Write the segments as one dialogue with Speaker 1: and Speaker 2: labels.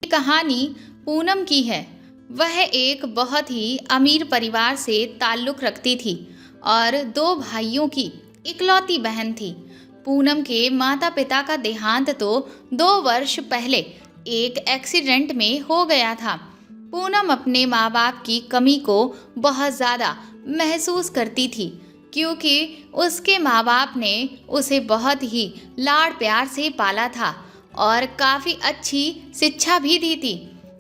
Speaker 1: कहानी पूनम की है। वह एक बहुत ही अमीर परिवार से ताल्लुक़ रखती थी और दो भाइयों की इकलौती बहन थी। पूनम के माता पिता का देहांत तो 2 वर्ष पहले एक एक्सीडेंट में हो गया था। पूनम अपने माँ बाप की कमी को बहुत ज़्यादा महसूस करती थी, क्योंकि उसके माँ बाप ने उसे बहुत ही लाड़ प्यार से पाला था और काफ़ी अच्छी शिक्षा भी दी थी।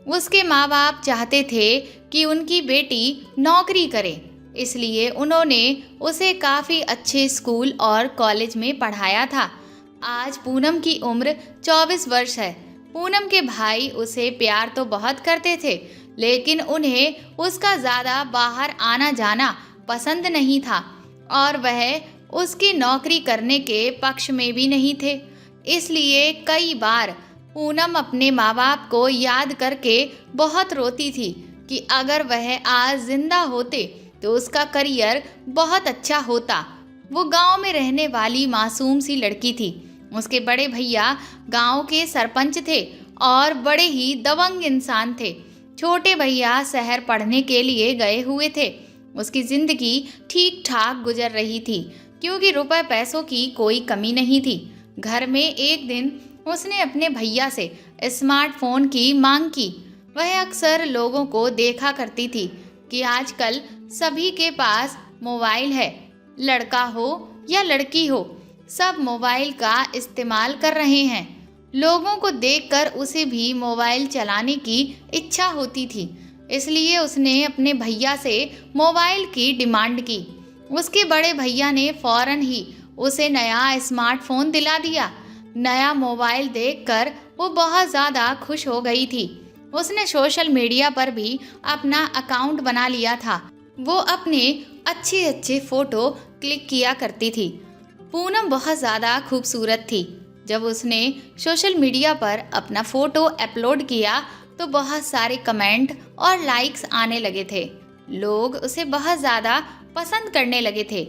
Speaker 1: उसके माँ बाप चाहते थे कि उनकी बेटी नौकरी करे, इसलिए उन्होंने उसे काफ़ी अच्छे स्कूल और कॉलेज में पढ़ाया था। आज पूनम की उम्र 24 वर्ष है। पूनम के भाई उसे प्यार तो बहुत करते थे, लेकिन उन्हें उसका ज़्यादा बाहर आना जाना पसंद नहीं था और वह उसकी नौकरी करने के पक्ष में भी नहीं थे। इसलिए कई बार पूनम अपने माँ बाप को याद करके बहुत रोती थी कि अगर वह आज जिंदा होते तो उसका करियर बहुत अच्छा होता। वो गांव में रहने वाली मासूम सी लड़की थी। उसके बड़े भैया गांव के सरपंच थे और बड़े ही दबंग इंसान थे। छोटे भैया शहर पढ़ने के लिए गए हुए थे। उसकी ज़िंदगी ठीक ठाक गुजर रही थी, क्योंकि रुपए पैसों की कोई कमी नहीं थी। घर में एक दिन उसने अपने भैया से स्मार्टफोन की मांग की। वह अक्सर लोगों को देखा करती थी कि आजकल सभी के पास मोबाइल है, लड़का हो या लड़की हो, सब मोबाइल का इस्तेमाल कर रहे हैं। लोगों को देखकर उसे भी मोबाइल चलाने की इच्छा होती थी, इसलिए उसने अपने भैया से मोबाइल की डिमांड की। उसके बड़े भैया ने फौरन ही उसे नया स्मार्टफोन दिला दिया। नया मोबाइल देखकर वो बहुत ज़्यादा खुश हो गई थी। उसने सोशल मीडिया पर भी अपना अकाउंट बना लिया था। वो अपने अच्छे अच्छे फ़ोटो क्लिक किया करती थी। पूनम बहुत ज़्यादा खूबसूरत थी। जब उसने सोशल मीडिया पर अपना फ़ोटो अपलोड किया तो बहुत सारे कमेंट और लाइक्स आने लगे थे। लोग उसे बहुत ज़्यादा पसंद करने लगे थे।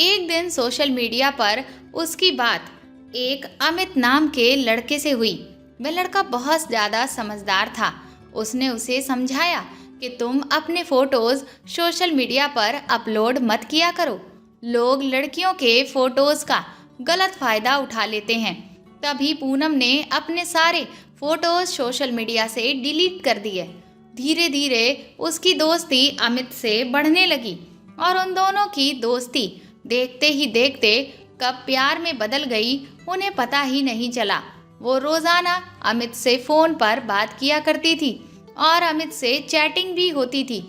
Speaker 1: एक दिन सोशल मीडिया पर उसकी बात एक अमित नाम के लड़के से हुई। वह लड़का बहुत ज़्यादा समझदार था। उसने उसे समझाया कि तुम अपने फ़ोटोज़ सोशल मीडिया पर अपलोड मत किया करो। लोग लड़कियों के फ़ोटोज़ का गलत फ़ायदा उठा लेते हैं। तभी पूनम ने अपने सारे फ़ोटोज़ सोशल मीडिया से डिलीट कर दिए। धीरे धीरे उसकी दोस्ती अमित से बढ़ने लगी और उन दोनों की दोस्ती देखते ही देखते कब प्यार में बदल गई उन्हें पता ही नहीं चला। वो रोज़ाना अमित से फ़ोन पर बात किया करती थी और अमित से चैटिंग भी होती थी।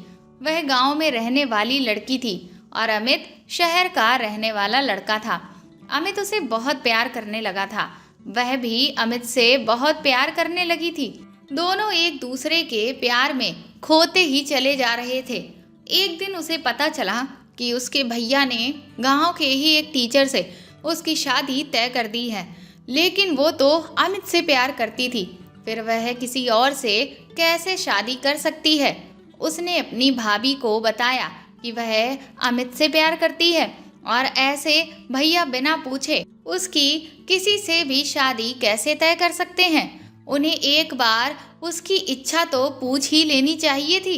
Speaker 1: वह गांव में रहने वाली लड़की थी और अमित शहर का रहने वाला लड़का था। अमित उसे बहुत प्यार करने लगा था। वह भी अमित से बहुत प्यार करने लगी थी। दोनों एक दूसरे के प्यार में खोते ही चले जा रहे थे। एक दिन उसे पता चला कि उसके भैया ने गांव के ही एक टीचर से उसकी शादी तय कर दी है, लेकिन वो तो अमित से प्यार करती थी, फिर वह किसी और से कैसे शादी कर सकती है। उसने अपनी भाभी को बताया कि वह अमित से प्यार करती है और ऐसे भैया बिना पूछे उसकी किसी से भी शादी कैसे तय कर सकते हैं। उन्हें एक बार उसकी इच्छा तो पूछ ही लेनी चाहिए थी।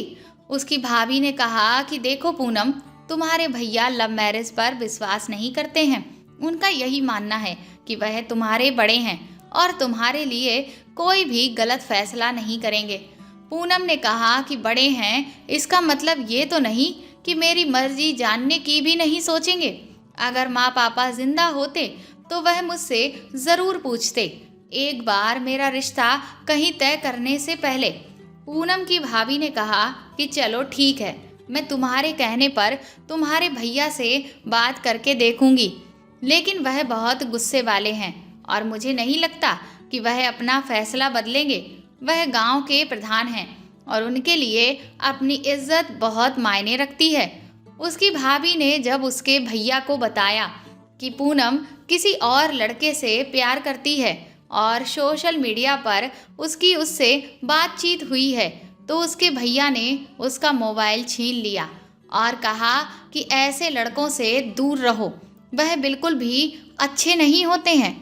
Speaker 1: उसकी भाभी ने कहा कि देखो पूनम, तुम्हारे भैया लव मैरिज पर विश्वास नहीं करते हैं। उनका यही मानना है कि वह तुम्हारे बड़े हैं और तुम्हारे लिए कोई भी गलत फैसला नहीं करेंगे। पूनम ने कहा कि बड़े हैं इसका मतलब ये तो नहीं कि मेरी मर्जी जानने की भी नहीं सोचेंगे। अगर माँ पापा जिंदा होते तो वह मुझसे ज़रूर पूछते, एक बार मेरा रिश्ता कहीं तय करने से पहले। पूनम की भाभी ने कहा कि चलो ठीक है, मैं तुम्हारे कहने पर तुम्हारे भैया से बात करके देखूंगी, लेकिन वह बहुत गुस्से वाले हैं और मुझे नहीं लगता कि वह अपना फैसला बदलेंगे। वह गांव के प्रधान हैं और उनके लिए अपनी इज्जत बहुत मायने रखती है। उसकी भाभी ने जब उसके भैया को बताया कि पूनम किसी और लड़के से प्यार करती है और सोशल मीडिया पर उसकी उससे बातचीत हुई है, तो उसके भैया ने उसका मोबाइल छीन लिया और कहा कि ऐसे लड़कों से दूर रहो, वह बिल्कुल भी अच्छे नहीं होते हैं।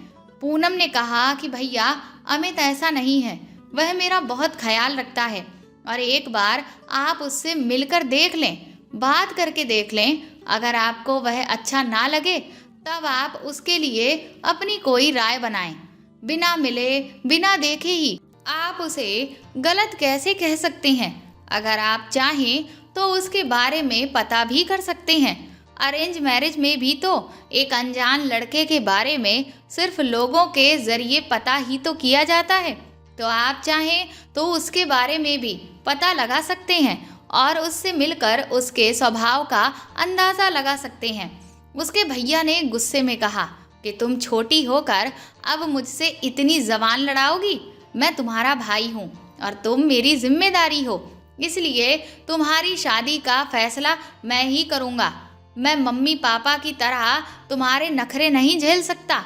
Speaker 1: पूनम ने कहा कि भैया अमित ऐसा नहीं है, वह मेरा बहुत ख्याल रखता है और एक बार आप उससे मिलकर देख लें, बात करके देख लें। अगर आपको वह अच्छा ना लगे तब आप उसके लिए अपनी कोई राय बनाएं। बिना मिले बिना देखे ही आप उसे गलत कैसे कह सकते हैं? अगर आप चाहें तो उसके बारे में पता भी कर सकते हैं। अरेंज मैरिज में भी तो एक अनजान लड़के के बारे में सिर्फ लोगों के जरिए पता ही तो किया जाता है। तो आप चाहें तो उसके बारे में भी पता लगा सकते हैं और उससे मिलकर उसके स्वभाव का अंदाज़ा लगा सकते हैं। उसके भैया ने गुस्से में कहा कि तुम छोटी होकर अब मुझसे इतनी जबान लड़ाओगी? मैं तुम्हारा भाई हूँ और तुम मेरी जिम्मेदारी हो, इसलिए तुम्हारी शादी का फैसला मैं ही करूँगा। मैं मम्मी पापा की तरह तुम्हारे नखरे नहीं झेल सकता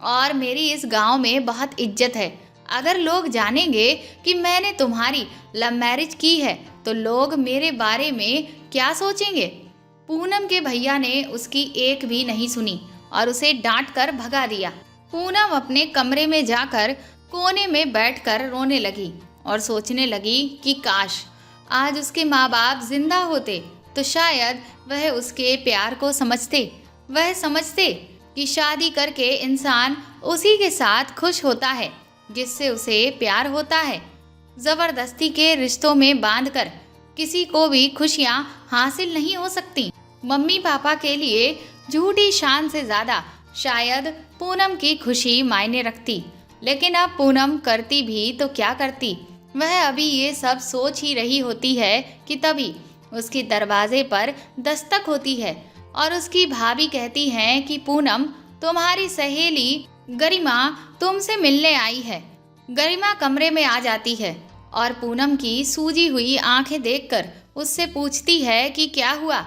Speaker 1: और मेरी इस गांव में बहुत इज्जत है। अगर लोग जानेंगे कि मैंने तुम्हारी लव मैरिज की है तो लोग मेरे बारे में क्या सोचेंगे? पूनम के भैया ने उसकी एक भी नहीं सुनी और उसे डांट कर भगा दिया। पूनम अपने कमरे में जाकर कोने में बैठकर रोने लगी और सोचने लगी कि काश आज उसके माँ बाप जिंदा होते तो शायद वह उसके प्यार को समझते। वह समझते कि शादी करके इंसान उसी के साथ खुश होता है जिससे उसे प्यार होता है। जबरदस्ती के रिश्तों में बांधकर किसी को भी खुशियाँ हासिल नहीं हो सकती। मम्मी पापा के लिए झूठी शान से ज़्यादा शायद पूनम की खुशी मायने रखती। लेकिन अब पूनम करती भी तो क्या करती? वह अभी ये सब सोच ही रही होती है कि तभी उसके दरवाजे पर दस्तक होती है और उसकी भाभी कहती हैं कि पूनम, तुम्हारी सहेली गरिमा तुमसे मिलने आई है। गरिमा कमरे में आ जाती है और पूनम की सूजी हुई आंखें देखकर उससे पूछती है कि क्या हुआ,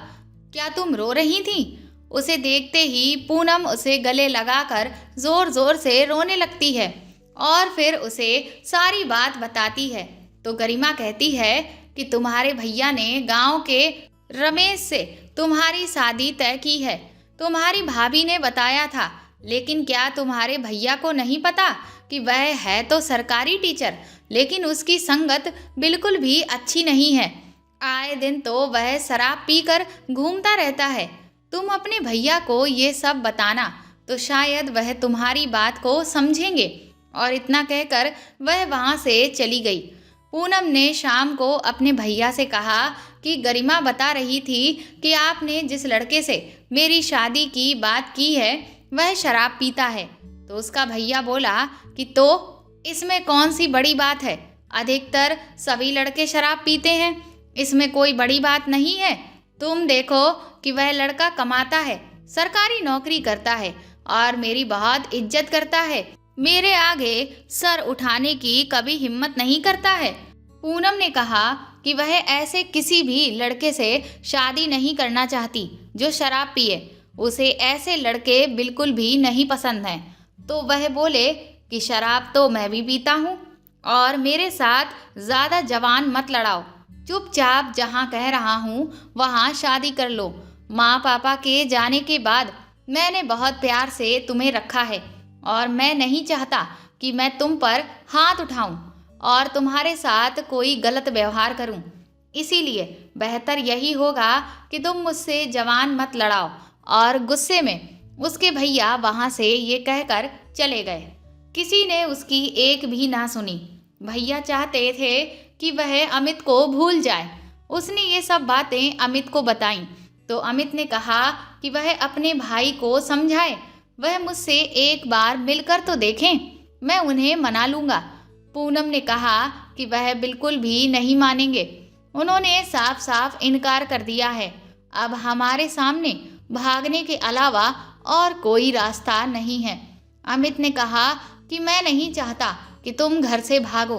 Speaker 1: क्या तुम रो रही थी? उसे देखते ही पूनम उसे गले लगाकर जोर जोर से रोने लगती है और फिर उसे सारी बात बताती है। तो गरिमा कहती है कि तुम्हारे भैया ने गांव के रमेश से तुम्हारी शादी तय की है। तुम्हारी भाभी ने बताया था, लेकिन क्या तुम्हारे भैया को नहीं पता कि वह है तो सरकारी टीचर, लेकिन उसकी संगत बिल्कुल भी अच्छी नहीं है। आए दिन तो वह शराब पीकर घूमता रहता है। तुम अपने भैया को ये सब बताना तो शायद वह तुम्हारी बात को समझेंगे। और इतना कहकर वह वहाँ से चली गई। पूनम ने शाम को अपने भैया से कहा कि गरिमा बता रही थी कि आपने जिस लड़के से मेरी शादी की बात की है वह शराब पीता है। तो उसका भैया बोला कि तो इसमें कौन सी बड़ी बात है? अधिकतर सभी लड़के शराब पीते हैं, इसमें कोई बड़ी बात नहीं है। तुम देखो कि वह लड़का कमाता है, सरकारी नौकरी करता है और मेरी बहुत इज्जत करता है। मेरे आगे सर उठाने की कभी हिम्मत नहीं करता है। पूनम ने कहा कि वह ऐसे किसी भी लड़के से शादी नहीं करना चाहती जो शराब पिए। उसे ऐसे लड़के बिल्कुल भी नहीं पसंद हैं। तो वह बोले कि शराब तो मैं भी पीता हूँ और मेरे साथ ज़्यादा जवान मत लड़ाओ। चुपचाप जहाँ कह रहा हूँ वहाँ शादी कर लो। माँ पापा के जाने के बाद मैंने बहुत प्यार से तुम्हें रखा है और मैं नहीं चाहता कि मैं तुम पर हाथ उठाऊं और तुम्हारे साथ कोई गलत व्यवहार करूं। इसीलिए बेहतर यही होगा कि तुम मुझसे जवान मत लड़ाओ। और गुस्से में उसके भैया वहाँ से ये कहकर चले गए। किसी ने उसकी एक भी ना सुनी। भैया चाहते थे कि वह अमित को भूल जाए। उसने ये सब बातें अमित को बताईं तो अमित ने कहा कि वह अपने भाई को समझाए। वह मुझसे एक बार मिलकर तो देखें, मैं उन्हें मना लूँगा। पूनम ने कहा कि वह बिल्कुल भी नहीं मानेंगे। उन्होंने साफ साफ इनकार कर दिया है। अब हमारे सामने भागने के अलावा और कोई रास्ता नहीं है। अमित ने कहा कि मैं नहीं चाहता कि तुम घर से भागो।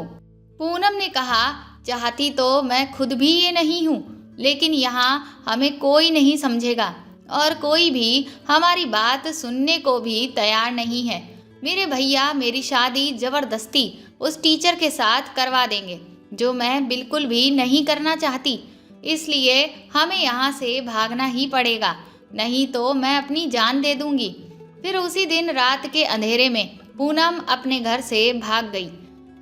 Speaker 1: पूनम ने कहा, चाहती तो मैं खुद भी ये नहीं हूँ, लेकिन यहाँ हमें कोई नहीं समझेगा और कोई भी हमारी बात सुनने को भी तैयार नहीं है। मेरे भैया मेरी शादी जबरदस्ती उस टीचर के साथ करवा देंगे जो मैं बिल्कुल भी नहीं करना चाहती। इसलिए हमें यहाँ से भागना ही पड़ेगा, नहीं तो मैं अपनी जान दे दूंगी। फिर उसी दिन रात के अंधेरे में पूनम अपने घर से भाग गई।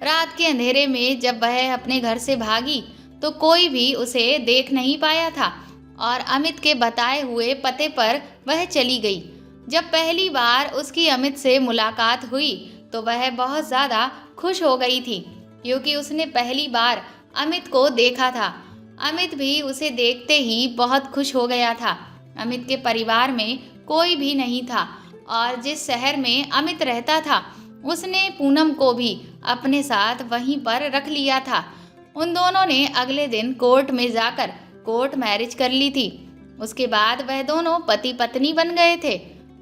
Speaker 1: रात के अंधेरे में जब वह अपने घर से भागी तो कोई भी उसे देख नहीं पाया था और अमित के बताए हुए पते पर वह चली गई। जब पहली बार उसकी अमित से मुलाकात हुई तो वह बहुत ज़्यादा खुश हो गई थी, क्योंकि उसने पहली बार अमित को देखा था। अमित भी उसे देखते ही बहुत खुश हो गया था। अमित के परिवार में कोई भी नहीं था और जिस शहर में अमित रहता था उसने पूनम को भी अपने साथ वहीं पर रख लिया था। उन दोनों ने अगले दिन कोर्ट में जाकर कोर्ट मैरिज कर ली थी। उसके बाद वह दोनों पति पत्नी बन गए थे।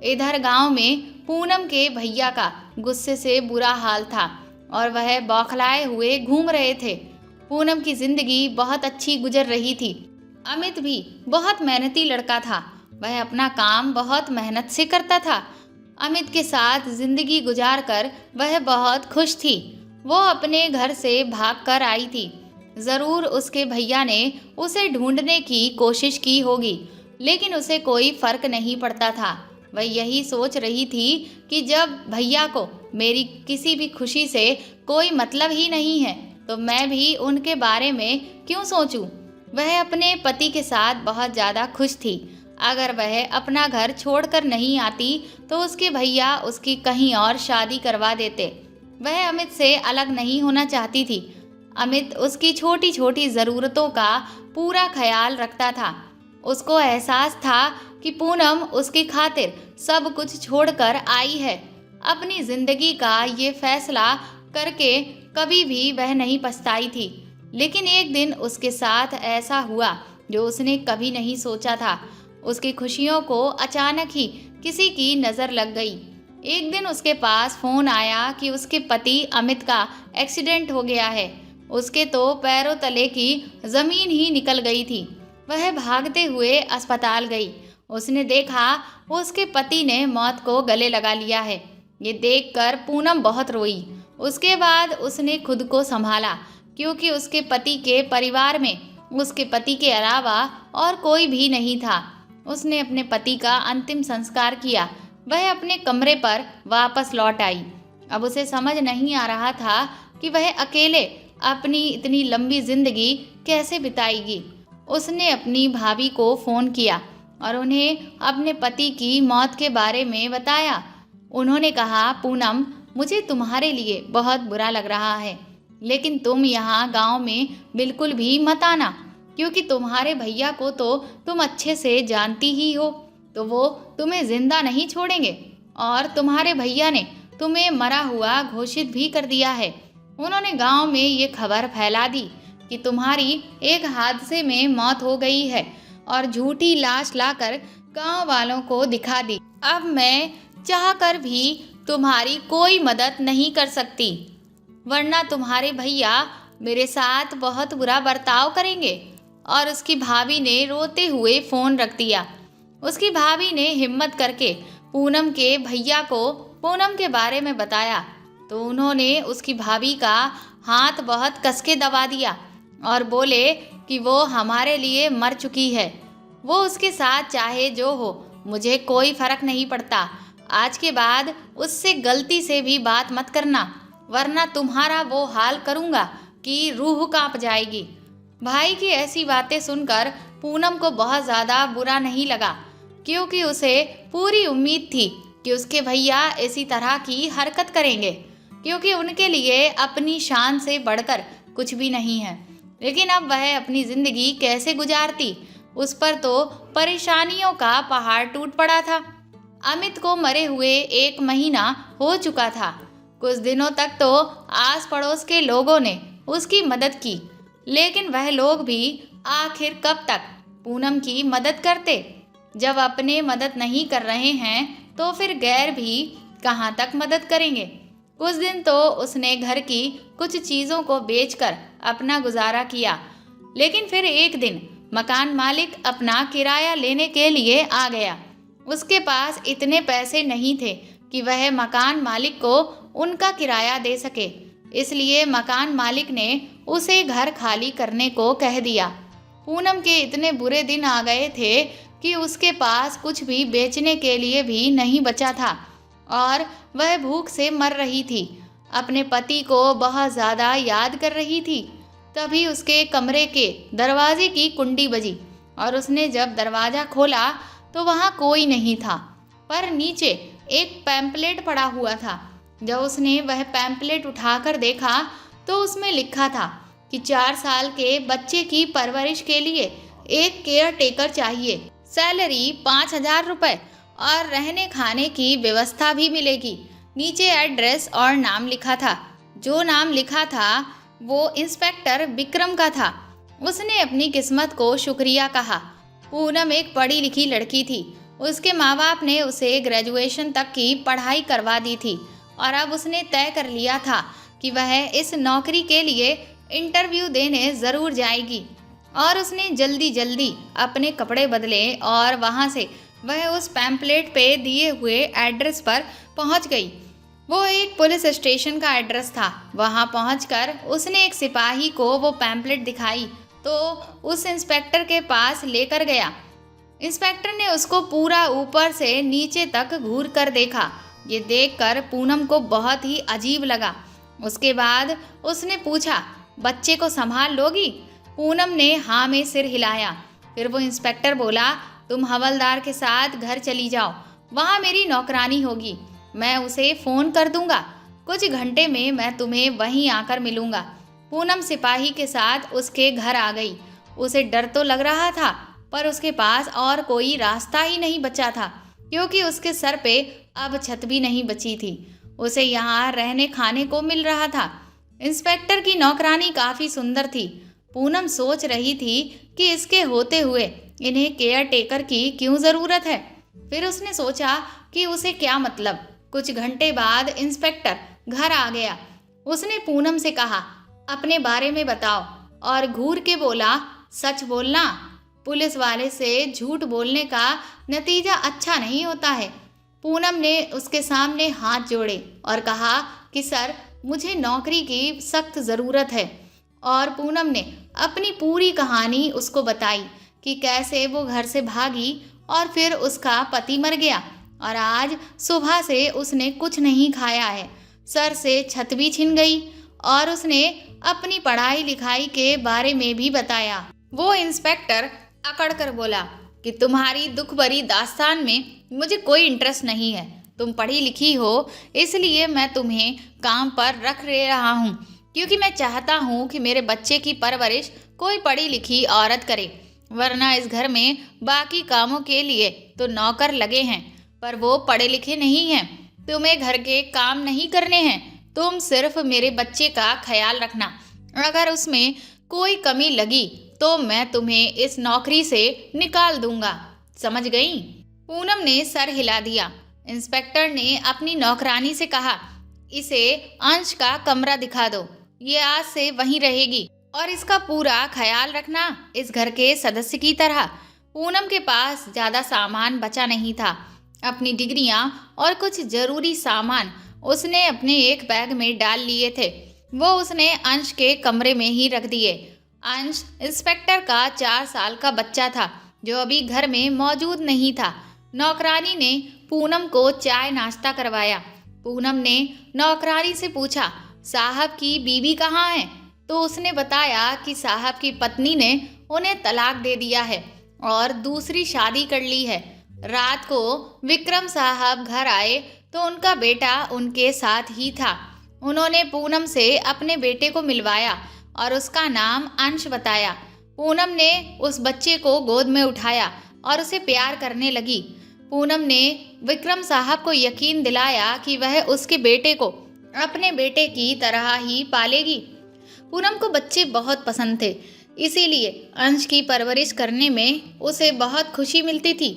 Speaker 1: इधर गांव में पूनम के भैया का गुस्से से बुरा हाल था और वह बौखलाए हुए घूम रहे थे। पूनम की जिंदगी बहुत अच्छी गुजर रही थी। अमित भी बहुत मेहनती लड़का था। वह अपना काम बहुत मेहनत से करता था। अमित के साथ जिंदगी गुजार कर वह बहुत खुश थी। वो अपने घर से भागकर आई थी। ज़रूर उसके भैया ने उसे ढूंढने की कोशिश की होगी, लेकिन उसे कोई फर्क नहीं पड़ता था। वह यही सोच रही थी कि जब भैया को मेरी किसी भी खुशी से कोई मतलब ही नहीं है तो मैं भी उनके बारे में क्यों सोचूं। वह अपने पति के साथ बहुत ज़्यादा खुश थी। अगर वह अपना घर छोड़कर नहीं आती तो उसके भैया उसकी कहीं और शादी करवा देते। वह अमित से अलग नहीं होना चाहती थी। अमित उसकी छोटी छोटी ज़रूरतों का पूरा ख्याल रखता था। उसको एहसास था कि पूनम उसकी खातिर सब कुछ छोड़कर आई है। अपनी ज़िंदगी का ये फैसला करके कभी भी वह नहीं पछताई थी। लेकिन एक दिन उसके साथ ऐसा हुआ जो उसने कभी नहीं सोचा था। उसकी खुशियों को अचानक ही किसी की नज़र लग गई। एक दिन उसके पास फ़ोन आया कि उसके पति अमित का एक्सीडेंट हो गया है। उसके तो पैरों तले की ज़मीन ही निकल गई थी। वह भागते हुए अस्पताल गई। उसने देखा उसके पति ने मौत को गले लगा लिया है। ये देखकर पूनम बहुत रोई। उसके बाद उसने खुद को संभाला, क्योंकि उसके पति के परिवार में उसके पति के अलावा और कोई भी नहीं था। उसने अपने पति का अंतिम संस्कार किया। वह अपने कमरे पर वापस लौट आई। अब उसे समझ नहीं आ रहा था कि वह अकेले अपनी इतनी लंबी जिंदगी कैसे बिताएगी। उसने अपनी भाभी को फ़ोन किया और उन्हें अपने पति की मौत के बारे में बताया। उन्होंने कहा, पूनम, मुझे तुम्हारे लिए बहुत बुरा लग रहा है, लेकिन तुम यहाँ गांव में बिल्कुल भी मत आना, क्योंकि तुम्हारे भैया को तो तुम अच्छे से जानती ही हो, तो वो तुम्हें जिंदा नहीं छोड़ेंगे और तुम्हारे भैया ने तुम्हें मरा हुआ घोषित भी कर दिया है। उन्होंने गांव में ये खबर फैला दी कि तुम्हारी एक हादसे में मौत हो गई है और झूठी लाश लाकर गांव वालों को दिखा दी। अब मैं चाहकर भी तुम्हारी कोई मदद नहीं कर सकती, वरना तुम्हारे भैया मेरे साथ बहुत बुरा बर्ताव करेंगे। और उसकी भाभी ने रोते हुए फ़ोन रख दिया। उसकी भाभी ने हिम्मत करके पूनम के भैया को पूनम के बारे में बताया तो उन्होंने उसकी भाभी का हाथ बहुत कसके दबा दिया और बोले कि वो हमारे लिए मर चुकी है। वो उसके साथ चाहे जो हो, मुझे कोई फ़र्क नहीं पड़ता। आज के बाद उससे गलती से भी बात मत करना, वरना तुम्हारा वो हाल करूँगा कि रूह कांप जाएगी। भाई की ऐसी बातें सुनकर पूनम को बहुत ज़्यादा बुरा नहीं लगा, क्योंकि उसे पूरी उम्मीद थी कि उसके भैया इसी तरह की हरकत करेंगे, क्योंकि उनके लिए अपनी शान से बढ़कर कुछ भी नहीं है। लेकिन अब वह अपनी ज़िंदगी कैसे गुजारती, उस पर तो परेशानियों का पहाड़ टूट पड़ा था। अमित को मरे हुए 1 महीना हो चुका था। कुछ दिनों तक तो आस पड़ोस के लोगों ने उसकी मदद की, लेकिन वह लोग भी आखिर कब तक पूनम की मदद करते। जब अपने मदद नहीं कर रहे हैं तो फिर गैर भी कहाँ तक मदद करेंगे। कुछ दिन तो उसने घर की कुछ चीज़ों को बेचकर अपना गुजारा किया, लेकिन फिर एक दिन मकान मालिक अपना किराया लेने के लिए आ गया। उसके पास इतने पैसे नहीं थे कि वह मकान मालिक को उनका किराया दे सके, इसलिए मकान मालिक ने उसे घर खाली करने को कह दिया। पूनम के इतने बुरे दिन आ गए थे कि उसके पास कुछ भी बेचने के लिए भी नहीं बचा था और वह भूख से मर रही थी। अपने पति को बहुत ज़्यादा याद कर रही थी। तभी उसके कमरे के दरवाजे की कुंडी बजी और उसने जब दरवाज़ा खोला तो वहाँ कोई नहीं था, पर नीचे एक पैम्पलेट पड़ा हुआ था। जब उसने वह पैम्पलेट उठाकर देखा तो उसमें लिखा था कि 4 साल के बच्चे की परवरिश के लिए एक केयर टेकर चाहिए, सैलरी 5,000 रुपये और रहने खाने की व्यवस्था भी मिलेगी। नीचे एड्रेस और नाम लिखा था। जो नाम लिखा था वो इंस्पेक्टर विक्रम का था। उसने अपनी किस्मत को शुक्रिया कहा। पूनम एक पढ़ी लिखी लड़की थी। उसके माँ बाप ने उसे ग्रेजुएशन तक की पढ़ाई करवा दी थी और अब उसने तय कर लिया था कि वह इस नौकरी के लिए इंटरव्यू देने ज़रूर जाएगी। और उसने जल्दी जल्दी अपने कपड़े बदले और वहाँ से वह उस पैम्पलेट पे दिए हुए एड्रेस पर पहुँच गई। वो एक पुलिस स्टेशन का एड्रेस था। वहाँ पहुंचकर उसने एक सिपाही को वो पैम्पलेट दिखाई तो उस इंस्पेक्टर के पास लेकर गया। इंस्पेक्टर ने उसको पूरा ऊपर से नीचे तक घूर कर देखा। ये देखकर पूनम को बहुत ही अजीब लगा। उसके बाद उसने पूछा, बच्चे को संभाल लोगी? पूनम ने हाँ में सिर हिलाया। फिर वो इंस्पेक्टर बोला, तुम हवलदार के साथ घर चली जाओ, वहाँ मेरी नौकरानी होगी, मैं उसे फ़ोन कर दूंगा, कुछ घंटे में मैं तुम्हें वहीं आकर मिलूंगा। पूनम सिपाही के साथ उसके घर आ गई। उसे डर तो लग रहा था, पर उसके पास और कोई रास्ता ही नहीं बचा था, क्योंकि उसके सर पे अब छत भी नहीं बची थी। उसे यहाँ रहने खाने को मिल रहा था। इंस्पेक्टर की नौकरानी काफ़ी सुंदर थी। पूनम सोच रही थी कि इसके होते हुए इन्हें केयर टेकर की क्यों ज़रूरत है। फिर उसने सोचा कि उसे क्या मतलब। कुछ घंटे बाद इंस्पेक्टर घर आ गया। उसने पूनम से कहा, अपने बारे में बताओ, और घूर के बोला, सच बोलना, पुलिस वाले से झूठ बोलने का नतीजा अच्छा नहीं होता है। पूनम ने उसके सामने हाथ जोड़े और कहा कि सर, मुझे नौकरी की सख्त ज़रूरत है। और पूनम ने अपनी पूरी कहानी उसको बताई कि कैसे वो घर से भागी और फिर उसका पति मर गया और आज सुबह से उसने कुछ नहीं खाया है, सर से छत भी छिन गई। और उसने अपनी पढ़ाई लिखाई के बारे में भी बताया। वो इंस्पेक्टर अकड़ कर बोला कि तुम्हारी दुख भरी दास्तान में मुझे कोई इंटरेस्ट नहीं है। तुम पढ़ी लिखी हो, इसलिए मैं तुम्हें काम पर रख ले रहा हूँ, क्योंकि मैं चाहता हूँ कि मेरे बच्चे की परवरिश कोई पढ़ी लिखी औरत करे, वरना इस घर में बाकी कामों के लिए तो नौकर लगे हैं, पर वो पढ़े लिखे नहीं हैं। तुम्हें घर के काम नहीं करने हैं, तुम सिर्फ मेरे बच्चे का ख्याल रखना। अगर उसमें कोई कमी लगी तो मैं तुम्हें इस नौकरी से निकाल दूंगा, समझ गई? पूनम ने सर हिला दिया। इंस्पेक्टर ने अपनी नौकरानी से कहा, इसे अंश का कमरा दिखा दो, ये आज से वहीं रहेगी और इसका पूरा ख्याल रखना, इस घर के सदस्य की तरह। पूनम के पास ज़्यादा सामान बचा नहीं था। अपनी डिग्रियां और कुछ ज़रूरी सामान उसने अपने एक बैग में डाल लिए थे। वो उसने अंश के कमरे में ही रख दिए। अंश इंस्पेक्टर का 4 साल का बच्चा था, जो अभी घर में मौजूद नहीं था। नौकरानी ने पूनम को चाय नाश्ता करवाया। पूनम ने नौकरानी से पूछा, साहब की बीवी कहाँ है? तो उसने बताया कि साहब की पत्नी ने उन्हें तलाक दे दिया है और दूसरी शादी कर ली है। रात को विक्रम साहब घर आए तो उनका बेटा उनके साथ ही था। उन्होंने पूनम से अपने बेटे को मिलवाया और उसका नाम अंश बताया। पूनम ने उस बच्चे को गोद में उठाया और उसे प्यार करने लगी। पूनम ने विक्रम साहब को यकीन दिलाया कि वह उसके बेटे को अपने बेटे की तरह ही पालेगी। पूनम को बच्चे बहुत पसंद थे, इसीलिए अंश की परवरिश करने में उसे बहुत खुशी मिलती थी।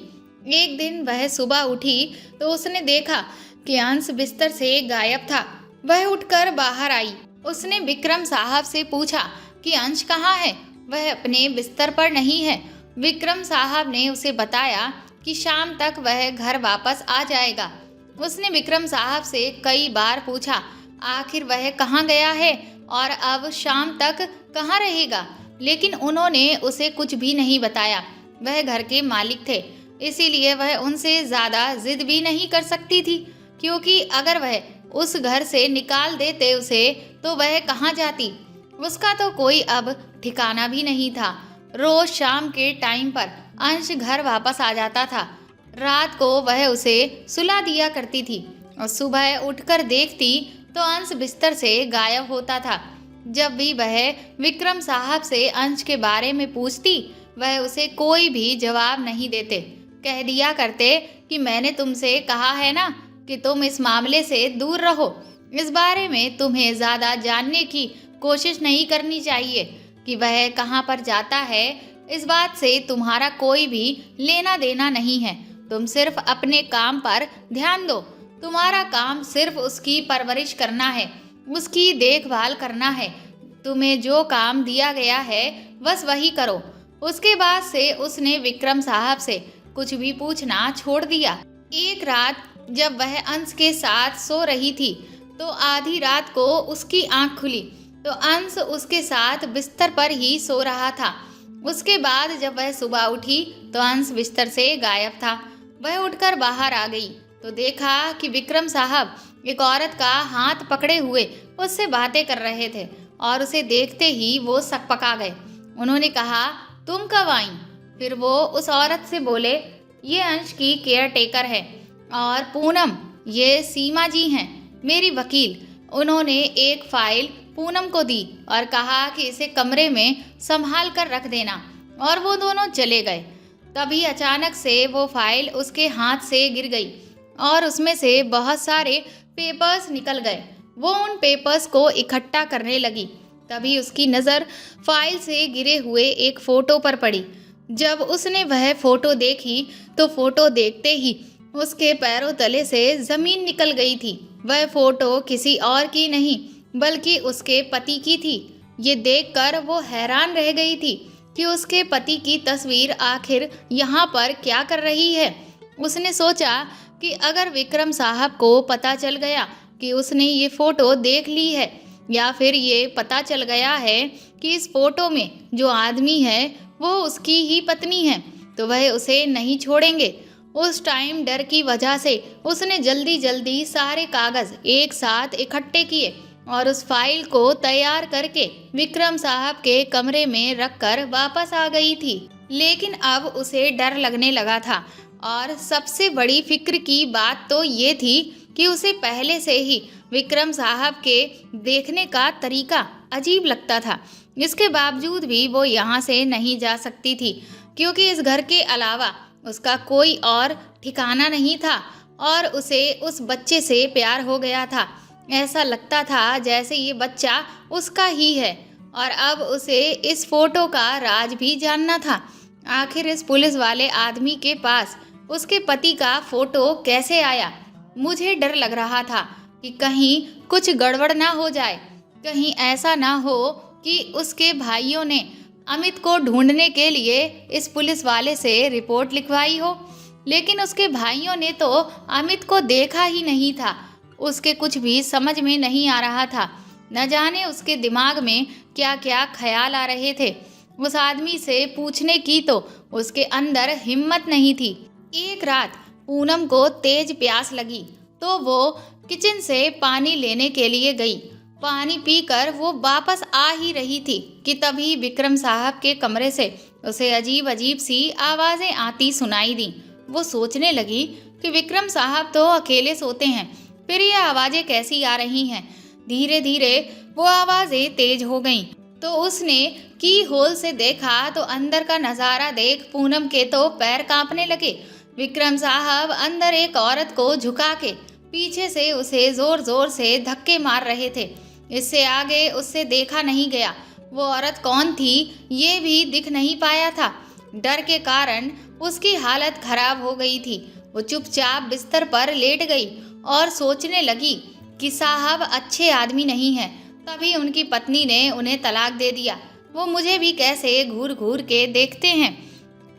Speaker 1: एक दिन वह सुबह उठी तो उसने देखा कि अंश बिस्तर से गायब था। वह उठकर बाहर आई। उसने विक्रम साहब से पूछा कि अंश कहाँ है? वह अपने बिस्तर पर नहीं है। विक्रम साहब ने उसे बताया कि शाम तक वह घर वापस आ जाएगा। उसने विक्रम साहब से कई बार पूछा आखिर वह कहाँ गया है और अब शाम तक कहाँ रहेगा, लेकिन उन्होंने उसे कुछ भी नहीं बताया। वह घर के मालिक थे, इसीलिए वह उनसे ज़्यादा जिद भी नहीं कर सकती थी, क्योंकि अगर वह उस घर से निकाल देते उसे तो वह कहाँ जाती। उसका तो कोई अब ठिकाना भी नहीं था। रोज शाम के टाइम पर अंश घर वापस आ जाता था। रात को वह उसे सुला दिया करती थी और सुबह उठकर देखती तो अंश बिस्तर से गायब होता था। जब भी वह विक्रम साहब से अंश के बारे में पूछती, वह उसे कोई भी जवाब नहीं देते। कह दिया करते कि मैंने तुमसे कहा है ना कि तुम इस मामले से दूर रहो। इस बारे में तुम्हें ज़्यादा जानने की कोशिश नहीं करनी चाहिए कि वह कहाँ पर जाता है। इस बात से तुम्हारा कोई भी लेना देना नहीं है। तुम सिर्फ अपने काम पर ध्यान दो। तुम्हारा काम सिर्फ उसकी परवरिश करना है, उसकी देखभाल करना है। तुम्हें जो काम दिया गया है बस वही करो। उसके बाद से उसने विक्रम साहब से कुछ भी पूछना छोड़ दिया। एक रात जब वह अंश के साथ सो रही थी तो आधी रात को उसकी आंख खुली तो अंश उसके साथ बिस्तर पर ही सो रहा था। उसके बाद जब वह सुबह उठी तो अंश बिस्तर से गायब था। वह उठकर बाहर आ गई तो देखा कि विक्रम साहब एक औरत का हाथ पकड़े हुए उससे बातें कर रहे थे और उसे देखते ही वो सकपका गए। उन्होंने कहा, तुम कब आई? फिर वो उस औरत से बोले, ये अंश की केयर टेकर है और पूनम ये सीमा जी हैं मेरी वकील। उन्होंने एक फाइल पूनम को दी और कहा कि इसे कमरे में संभाल कर रख देना, और वो दोनों चले गए। तभी अचानक से वो फाइल उसके हाथ से गिर गई और उसमें से बहुत सारे पेपर्स निकल गए। वो उन पेपर्स को इकट्ठा करने लगी। तभी उसकी नज़र फाइल से गिरे हुए एक फ़ोटो पर पड़ी। जब उसने वह फ़ोटो देखी तो फ़ोटो देखते ही उसके पैरों तले से ज़मीन निकल गई थी। वह फ़ोटो किसी और की नहीं बल्कि उसके पति की थी। ये देखकर वो हैरान रह गई थी कि उसके पति की तस्वीर आखिर यहाँ पर क्या कर रही है। उसने सोचा कि अगर विक्रम साहब को पता चल गया कि उसने ये फ़ोटो देख ली है या फिर ये पता चल गया है कि इस फ़ोटो में जो आदमी है वो उसकी ही पत्नी है तो वह उसे नहीं छोड़ेंगे। उस टाइम डर की वजह से उसने जल्दी जल्दी सारे कागज़ एक साथ इकट्ठे किए और उस फाइल को तैयार करके विक्रम साहब के कमरे में रखकर वापस आ गई थी। लेकिन अब उसे डर लगने लगा था और सबसे बड़ी फिक्र की बात तो ये थी कि उसे पहले से ही विक्रम साहब के देखने का तरीका अजीब लगता था। इसके बावजूद भी वो यहाँ से नहीं जा सकती थी क्योंकि इस घर के अलावा उसका कोई और ठिकाना नहीं था और उसे उस बच्चे से प्यार हो गया था। ऐसा लगता था जैसे ये बच्चा उसका ही है और अब उसे इस फोटो का राज भी जानना था। आखिर इस पुलिस वाले आदमी के पास उसके पति का फोटो कैसे आया? मुझे डर लग रहा था कि कहीं कुछ गड़बड़ ना हो जाए, कहीं ऐसा ना हो कि उसके भाइयों ने अमित को ढूंढने के लिए इस पुलिस वाले से रिपोर्ट लिखवाई हो। लेकिन उसके भाइयों ने तो अमित को देखा ही नहीं था। उसके कुछ भी समझ में नहीं आ रहा था। न जाने उसके दिमाग में क्या क्या ख्याल आ रहे थे। उस आदमी से पूछने की तो उसके अंदर हिम्मत नहीं थी। एक रात पूनम को तेज प्यास लगी तो वो किचन से पानी लेने के लिए गई। पानी पीकर वो वापस आ ही रही थी कि तभी विक्रम साहब के कमरे से उसे अजीब अजीब सी आवाज़ें आती सुनाई दी। वो सोचने लगी कि विक्रम साहब तो अकेले सोते हैं, फिर ये आवाज़ें कैसी आ रही हैं। धीरे धीरे वो आवाज़ें तेज हो गईं तो उसने की होल से देखा तो अंदर का नज़ारा देख पूनम के तो पैर कांपने लगे। विक्रम साहब अंदर एक औरत को झुका के पीछे से उसे जोर जोर से धक्के मार रहे थे। इससे आगे उससे देखा नहीं गया। वो औरत कौन थी ये भी दिख नहीं पाया था। डर के कारण उसकी हालत खराब हो गई थी। वो चुपचाप बिस्तर पर लेट गई और सोचने लगी कि साहब अच्छे आदमी नहीं हैं, तभी उनकी पत्नी ने उन्हें तलाक दे दिया। वो मुझे भी कैसे घूर घूर के देखते हैं।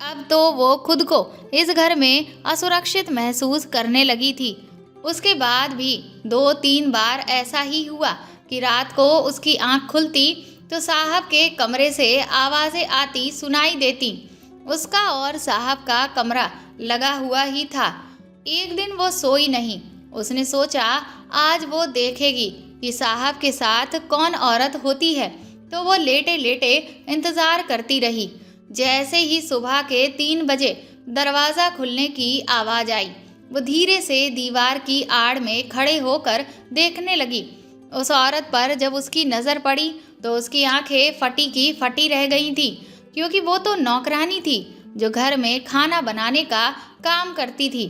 Speaker 1: अब तो वो खुद को इस घर में असुरक्षित महसूस करने लगी थी। उसके बाद भी 2-3 बार ऐसा ही हुआ कि रात को उसकी आंख खुलती तो साहब के कमरे से आवाज़ें आती सुनाई देती। उसका और साहब का कमरा लगा हुआ ही था। एक दिन वो सोई नहीं उसने सोचा आज वो देखेगी कि साहब के साथ कौन औरत होती है, तो वो लेटे लेटे इंतजार करती रही। जैसे ही सुबह के 3 बजे दरवाज़ा खुलने की आवाज़ आई, वो धीरे से दीवार की आड़ में खड़े होकर देखने लगी। उस औरत पर जब उसकी नज़र पड़ी तो उसकी आंखें फटी की फटी रह गई थी, क्योंकि वो तो नौकरानी थी जो घर में खाना बनाने का काम करती थी।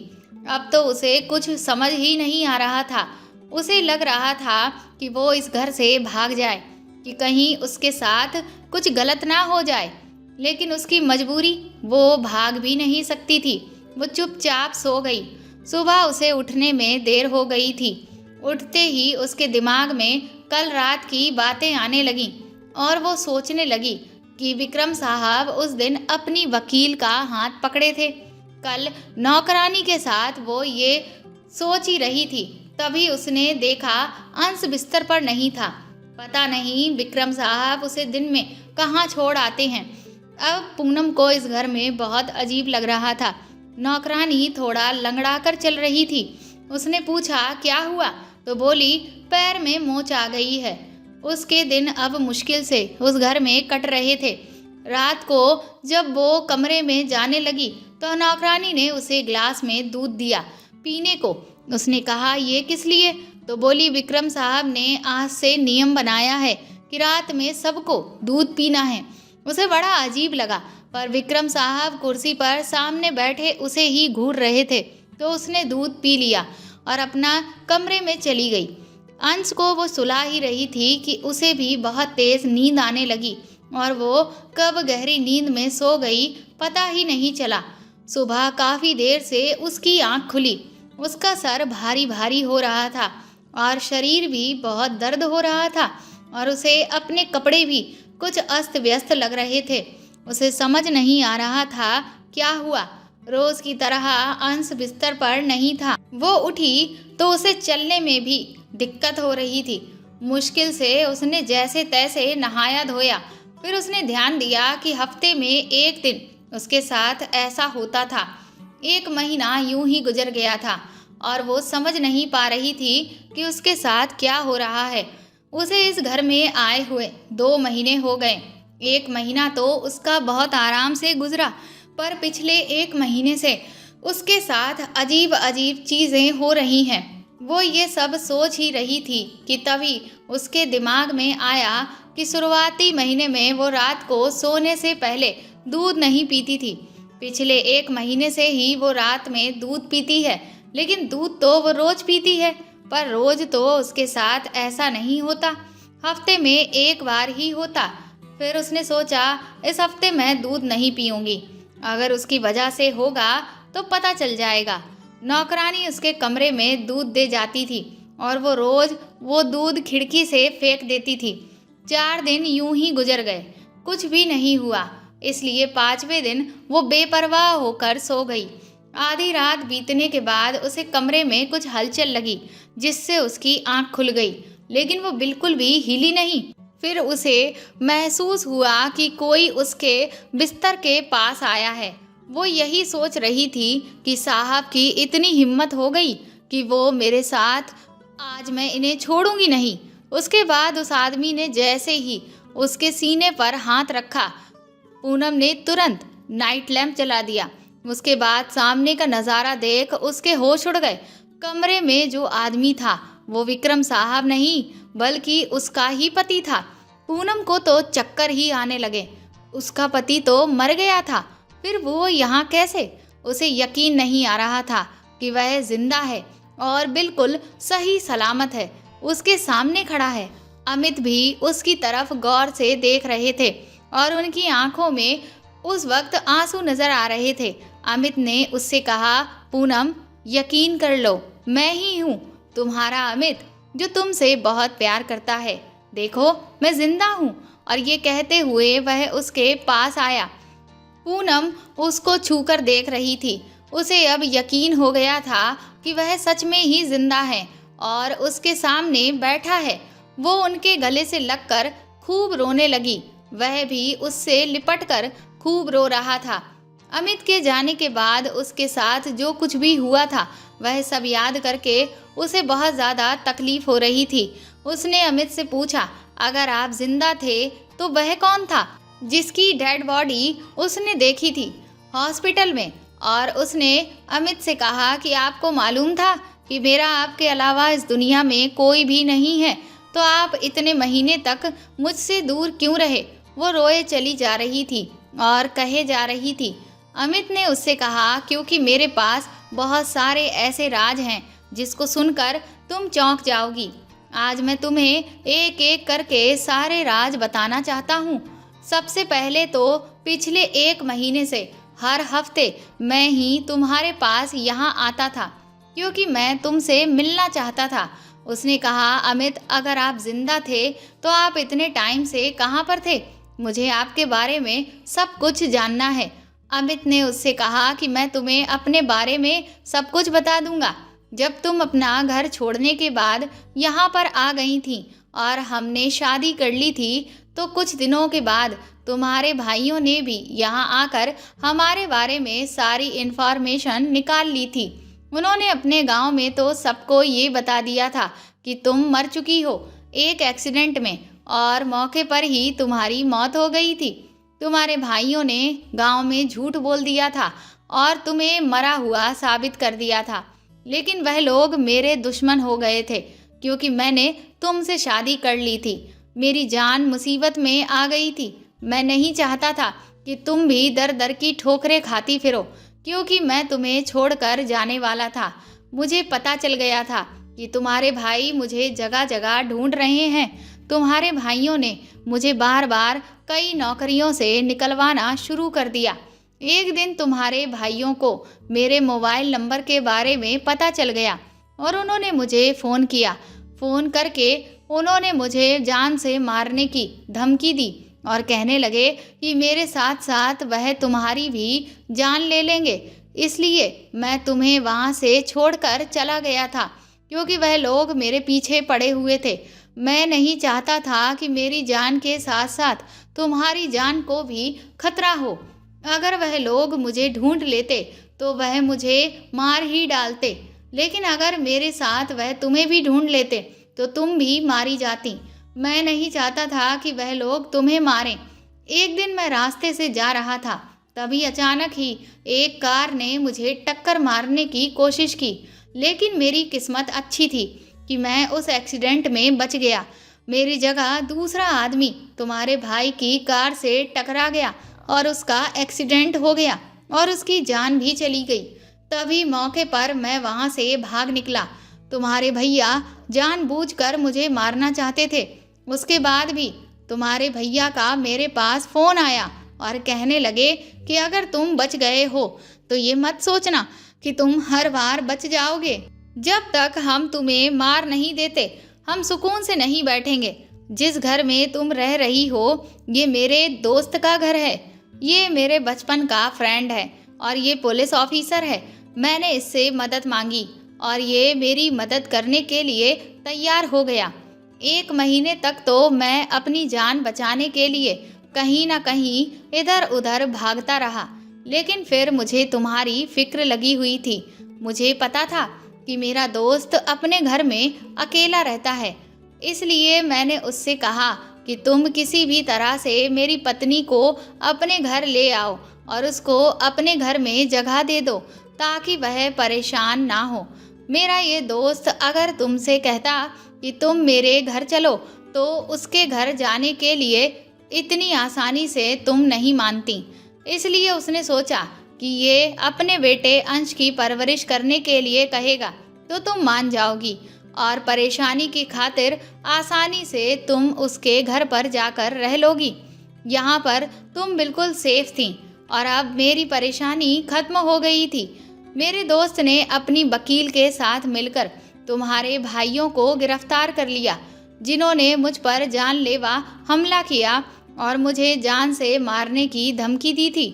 Speaker 1: अब तो उसे कुछ समझ ही नहीं आ रहा था। उसे लग रहा था कि वो इस घर से भाग जाए, कि कहीं उसके साथ कुछ गलत ना हो जाए, लेकिन उसकी मजबूरी, वो भाग भी नहीं सकती थी। वो चुपचाप सो गई। सुबह उसे उठने में देर हो गई थी। उठते ही उसके दिमाग में कल रात की बातें आने लगीं और वो सोचने लगी कि विक्रम साहब उस दिन अपनी वकील का हाथ पकड़े थे। कल नौकरानी के साथ वो ये सोच ही रही थी, तभी उसने देखा अंश बिस्तर पर नहीं था। पता नहीं विक्रम साहब उसे दिन में कहाँ छोड़ आते हैं। अब पूनम को इस घर में बहुत अजीब लग रहा था। नौकरानी थोड़ा लंगड़ा कर चल रही थी। उसने पूछा क्या हुआ, तो बोली पैर में मोच आ गई है। उसके दिन अब मुश्किल से उस घर में कट रहे थे। रात को जब वो कमरे में जाने लगी तो नौकरानी ने उसे ग्लास में दूध दिया पीने को। उसने कहा ये किस लिए, तो बोली विक्रम साहब ने आज से नियम बनाया है कि रात में सबको दूध पीना है। उसे बड़ा अजीब लगा, पर विक्रम साहब कुर्सी पर सामने बैठे उसे ही घूर रहे थे, तो उसने दूध पी लिया और अपना कमरे में चली गई। अंश को वो सुला ही रही थी कि उसे भी बहुत तेज नींद आने लगी और वो कब गहरी नींद में सो गई पता ही नहीं चला। सुबह काफ़ी देर से उसकी आंख खुली। उसका सर भारी भारी हो रहा था और शरीर भी बहुत दर्द हो रहा था और उसे अपने कपड़े भी कुछ अस्त व्यस्त लग रहे थे। उसे समझ नहीं आ रहा था क्या हुआ। रोज की तरह अंश बिस्तर पर नहीं था। वो उठी तो उसे चलने में भी दिक्कत हो रही थी। मुश्किल से उसने जैसे तैसे नहाया धोया। फिर उसने ध्यान दिया कि हफ्ते में एक दिन उसके साथ ऐसा होता था। 1 महीना यूं ही गुजर गया था और वो समझ नहीं पा रही थी कि उसके साथ क्या हो रहा है। उसे इस घर में आए हुए 2 महीने हो गए। 1 महीना तो उसका बहुत आराम से गुजरा, पर पिछले 1 महीने से उसके साथ अजीब अजीब चीज़ें हो रही हैं। वो ये सब सोच ही रही थी कि तभी उसके दिमाग में आया कि शुरुआती महीने में वो रात को सोने से पहले दूध नहीं पीती थी। पिछले 1 महीने से ही वो रात में दूध पीती है, लेकिन दूध तो वो रोज पीती है, पर रोज तो उसके साथ ऐसा नहीं होता। हफ्ते में 1 बार ही होता। फिर उसने सोचा इस हफ्ते मैं दूध नहीं पीऊँगी। अगर उसकी वजह से होगा तो पता चल जाएगा। नौकरानी उसके कमरे में दूध दे जाती थी और वो रोज़ वो दूध खिड़की से फेंक देती थी। 4 दिन यूं ही गुजर गए, कुछ भी नहीं हुआ। इसलिए 5वें दिन वो बेपरवाह होकर सो गई। आधी रात बीतने के बाद उसे कमरे में कुछ हलचल लगी, जिससे उसकी आंख खुल गई, लेकिन वो बिल्कुल भी हिली नहीं। फिर उसे महसूस हुआ कि कोई उसके बिस्तर के पास आया है। वो यही सोच रही थी कि साहब की इतनी हिम्मत हो गई कि वो मेरे साथ, आज मैं इन्हें छोड़ूंगी नहीं। उसके बाद उस आदमी ने जैसे ही उसके सीने पर हाथ रखा, पूनम ने तुरंत नाइट लैंप जला दिया। उसके बाद सामने का नज़ारा देख उसके होश उड़ गए। कमरे में जो आदमी था वो विक्रम साहब नहीं, बल्कि उसका ही पति था। पूनम को तो चक्कर ही आने लगे। उसका पति तो मर गया था, फिर वो यहाँ कैसे? उसे यकीन नहीं आ रहा था कि वह जिंदा है और बिल्कुल सही सलामत है, उसके सामने खड़ा है। अमित भी उसकी तरफ गौर से देख रहे थे और उनकी आंखों में उस वक्त आंसू नजर आ रहे थे। अमित ने उससे कहा, पूनम यकीन कर लो, मैं ही हूँ, तुम्हारा अमित, जो तुमसे बहुत प्यार करता है। देखो मैं जिंदा हूँ। और ये कहते हुए वह उसके पास आया। पूनम उसको छूकर देख रही थी। उसे अब यकीन हो गया था कि वह सच में ही जिंदा है और उसके सामने बैठा है। वो उनके गले से लगकर खूब रोने लगी। वह भी उससे लिपटकर खूब रो रहा था। अमित के जाने के बाद उसके साथ जो कुछ भी हुआ था वह सब याद करके उसे बहुत ज़्यादा तकलीफ हो रही थी। उसने अमित से पूछा, अगर आप जिंदा थे तो वह कौन था जिसकी डेड बॉडी उसने देखी थी हॉस्पिटल में? और उसने अमित से कहा कि आपको मालूम था कि मेरा आपके अलावा इस दुनिया में कोई भी नहीं है, तो आप इतने महीने तक मुझसे दूर क्यों रहे? वो रोए चली जा रही थी और कहे जा रही थी। अमित ने उससे कहा, क्योंकि मेरे पास बहुत सारे ऐसे राज हैं जिसको सुनकर तुम चौंक जाओगी। आज मैं तुम्हें एक एक करके सारे राज बताना चाहता हूँ। सबसे पहले तो पिछले 1 महीने से हर हफ्ते मैं ही तुम्हारे पास यहाँ आता था, क्योंकि मैं तुमसे मिलना चाहता था। उसने कहा, अमित, अगर आप जिंदा थे तो आप इतने टाइम से कहाँ पर थे? मुझे आपके बारे में सब कुछ जानना है। अमित ने उससे कहा कि मैं तुम्हें अपने बारे में सब कुछ बता दूंगा। जब तुम अपना घर छोड़ने के बाद यहाँ पर आ गई थी और हमने शादी कर ली थी, तो कुछ दिनों के बाद तुम्हारे भाइयों ने भी यहाँ आकर हमारे बारे में सारी इन्फॉर्मेशन निकाल ली थी। उन्होंने अपने गांव में तो सबको ये बता दिया था कि तुम मर चुकी हो एक एक्सीडेंट में, और मौके पर ही तुम्हारी मौत हो गई थी। तुम्हारे भाइयों ने गांव में झूठ बोल दिया था और तुम्हें मरा हुआ साबित कर दिया था, लेकिन वह लोग मेरे दुश्मन हो गए थे क्योंकि मैंने तुमसे शादी कर ली थी। मेरी जान मुसीबत में आ गई थी। मैं नहीं चाहता था कि तुम भी दर दर की ठोकरें खाती फिरो, क्योंकि मैं तुम्हें छोड़कर जाने वाला था। मुझे पता चल गया था कि तुम्हारे भाई मुझे जगह जगह ढूंढ रहे हैं। तुम्हारे भाइयों ने मुझे बार बार कई नौकरियों से निकलवाना शुरू कर दिया। एक दिन तुम्हारे भाइयों को मेरे मोबाइल नंबर के बारे में पता चल गया और उन्होंने मुझे फ़ोन किया। फ़ोन करके उन्होंने मुझे जान से मारने की धमकी दी और कहने लगे कि मेरे साथ साथ वह तुम्हारी भी जान ले लेंगे। इसलिए मैं तुम्हें वहाँ से छोड़कर चला गया था, क्योंकि वह लोग मेरे पीछे पड़े हुए थे। मैं नहीं चाहता था कि मेरी जान के साथ साथ तुम्हारी जान को भी खतरा हो। अगर वह लोग मुझे ढूंढ लेते तो वह मुझे मार ही डालते, लेकिन अगर मेरे साथ वह तुम्हें भी ढूंढ लेते तो तुम भी मारी जाती। मैं नहीं चाहता था कि वह लोग तुम्हें मारें। एक दिन मैं रास्ते से जा रहा था, तभी अचानक ही एक कार ने मुझे टक्कर मारने की कोशिश की, लेकिन मेरी किस्मत अच्छी थी कि मैं उस एक्सीडेंट में बच गया। मेरी जगह दूसरा आदमी तुम्हारे भाई की कार से टकरा गया और उसका एक्सीडेंट हो गया और उसकी जान भी चली गई। तभी मौके पर मैं वहाँ से भाग निकला। तुम्हारे भैया जानबूझकर मुझे मारना चाहते थे। उसके बाद भी तुम्हारे भैया का मेरे पास फ़ोन आया और कहने लगे कि अगर तुम बच गए हो तो ये मत सोचना कि तुम हर बार बच जाओगे। जब तक हम तुम्हें मार नहीं देते, हम सुकून से नहीं बैठेंगे। जिस घर में तुम रह रही हो, ये मेरे दोस्त का घर है। ये मेरे बचपन का फ्रेंड है और ये पुलिस ऑफिसर है। मैंने इससे मदद मांगी और ये मेरी मदद करने के लिए तैयार हो गया। 1 महीने तक तो मैं अपनी जान बचाने के लिए कहीं ना कहीं इधर उधर भागता रहा, लेकिन फिर मुझे तुम्हारी फिक्र लगी हुई थी। मुझे पता था कि मेरा दोस्त अपने घर में अकेला रहता है, इसलिए मैंने उससे कहा कि तुम किसी भी तरह से मेरी पत्नी को अपने घर ले आओ और उसको अपने घर में जगह दे दो ताकि वह परेशान ना हो। मेरा ये दोस्त अगर तुमसे कहता कि तुम मेरे घर चलो, तो उसके घर जाने के लिए इतनी आसानी से तुम नहीं मानती। इसलिए उसने सोचा कि ये अपने बेटे अंश की परवरिश करने के लिए कहेगा तो तुम मान जाओगी और परेशानी की खातिर आसानी से तुम उसके घर पर जाकर रह लोगी। यहाँ पर तुम बिल्कुल सेफ थी और अब मेरी परेशानी खत्म हो गई थी। मेरे दोस्त ने अपनी वकील के साथ मिलकर तुम्हारे भाइयों को गिरफ्तार कर लिया, जिन्होंने मुझ पर जानलेवा हमला किया और मुझे जान से मारने की धमकी दी थी।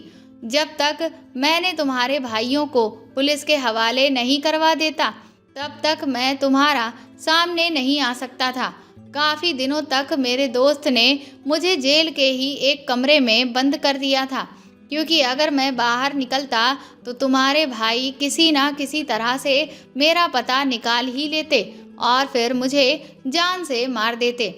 Speaker 1: जब तक मैंने तुम्हारे भाइयों को पुलिस के हवाले नहीं करवा देता, तब तक मैं तुम्हारा सामने नहीं आ सकता था। काफ़ी दिनों तक मेरे दोस्त ने मुझे जेल के ही एक कमरे में बंद कर दिया था, क्योंकि अगर मैं बाहर निकलता तो तुम्हारे भाई किसी ना किसी तरह से मेरा पता निकाल ही लेते और फिर मुझे जान से मार देते।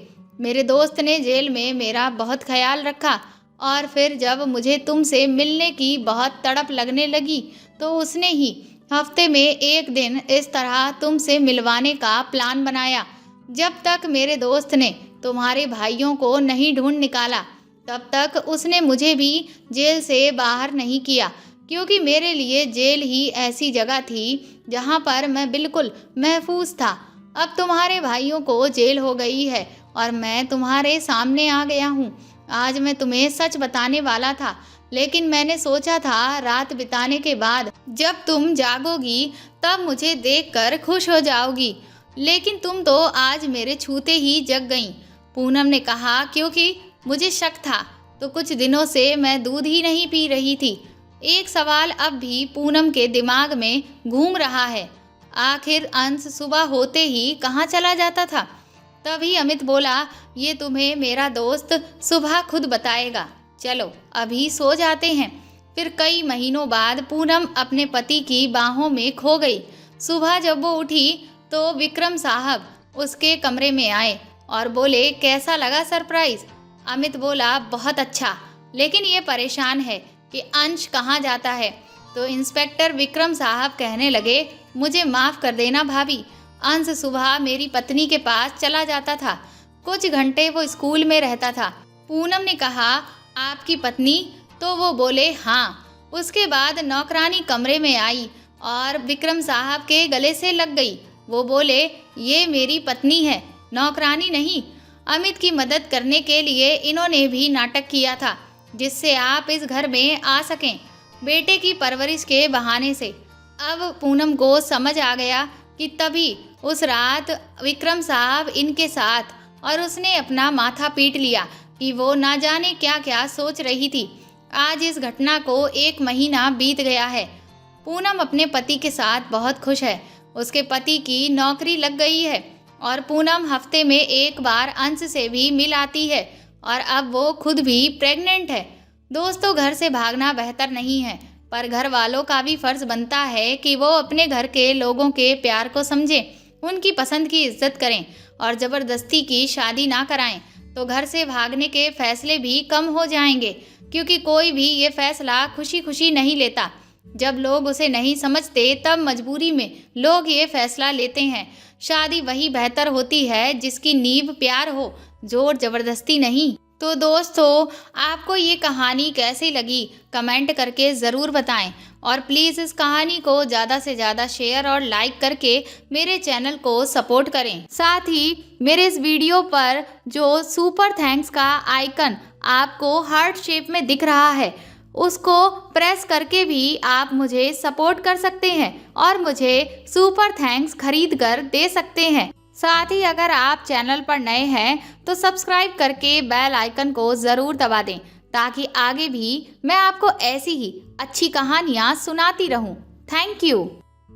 Speaker 1: मेरे दोस्त ने जेल में मेरा बहुत ख्याल रखा और फिर जब मुझे तुमसे मिलने की बहुत तड़प लगने लगी तो उसने ही हफ्ते में एक दिन इस तरह तुमसे मिलवाने का प्लान बनाया। जब तक मेरे दोस्त ने तुम्हारे भाइयों को नहीं ढूंढ निकाला तब तक उसने मुझे भी जेल से बाहर नहीं किया, क्योंकि मेरे लिए जेल ही ऐसी जगह थी जहां पर मैं बिल्कुल महफूज था। अब तुम्हारे भाइयों को जेल हो गई है और मैं तुम्हारे सामने आ गया हूँ। आज मैं तुम्हें सच बताने वाला था, लेकिन मैंने सोचा था रात बिताने के बाद जब तुम जागोगी तब मुझे देखकर खुश हो जाओगी, लेकिन तुम तो आज मेरे छूते ही जग गईं। पूनम ने कहा, क्योंकि मुझे शक था तो कुछ दिनों से मैं दूध ही नहीं पी रही थी। एक सवाल अब भी पूनम के दिमाग में घूम रहा है, आखिर अंश सुबह होते ही कहाँ चला जाता था। तभी अमित बोला, ये तुम्हें मेरा दोस्त सुबह खुद बताएगा, चलो अभी सो जाते हैं। फिर कई महीनों बाद पूनम अपने पति की बाहों में खो गई। सुबह जब वो उठी तो विक्रम साहब उसके कमरे में आए और बोले, कैसा लगा सरप्राइज। अमित बोला, बहुत अच्छा, लेकिन ये परेशान है कि अंश कहाँ जाता है। तो इंस्पेक्टर विक्रम साहब कहने लगे, मुझे माफ़ कर देना भाभी, अंश सुबह मेरी पत्नी के पास चला जाता था, कुछ घंटे वो स्कूल में रहता था। पूनम ने कहा, आपकी पत्नी? तो वो बोले, हाँ। उसके बाद नौकरानी कमरे में आई और विक्रम साहब के गले से लग गई। वो बोले, ये मेरी पत्नी है, नौकरानी नहीं। अमित की मदद करने के लिए इन्होंने भी नाटक किया था, जिससे आप इस घर में आ सकें, बेटे की परवरिश के बहाने से। अब पूनम को समझ आ गया कि तभी उस रात विक्रम साहब इनके साथ, और उसने अपना माथा पीट लिया कि वो ना जाने क्या क्या सोच रही थी। आज इस घटना को 1 महीना बीत गया है। पूनम अपने पति के साथ बहुत खुश है। उसके पति की नौकरी लग गई है और पूनम हफ्ते में एक बार अंश से भी मिल आती है और अब वो खुद भी प्रेग्नेंट है। दोस्तों, घर से भागना बेहतर नहीं है, पर घर वालों का भी फर्ज बनता है कि वो अपने घर के लोगों के प्यार को समझें, उनकी पसंद की इज्जत करें और ज़बरदस्ती की शादी ना कराएं। तो घर से भागने के फैसले भी कम हो जाएंगे, क्योंकि कोई भी ये फैसला खुशी खुशी नहीं लेता। जब लोग उसे नहीं समझते तब मजबूरी में लोग ये फैसला लेते हैं। शादी वही बेहतर होती है जिसकी नींव प्यार हो, जोर जबरदस्ती नहीं। तो दोस्तों, आपको ये कहानी कैसी लगी कमेंट करके ज़रूर बताएं और प्लीज़ इस कहानी को ज़्यादा से ज़्यादा शेयर और लाइक करके मेरे चैनल को सपोर्ट करें। साथ ही मेरे इस वीडियो पर जो सुपर थैंक्स का आइकन आपको हार्ट शेप में दिख रहा है, उसको प्रेस करके भी आप मुझे सपोर्ट कर सकते हैं और मुझे सुपर थैंक्स खरीद कर दे सकते हैं। साथ ही अगर आप चैनल पर नए हैं तो सब्सक्राइब करके बेल आइकन को ज़रूर दबा दें, ताकि आगे भी मैं आपको ऐसी ही अच्छी कहानियाँ सुनाती रहूँ। Thank you.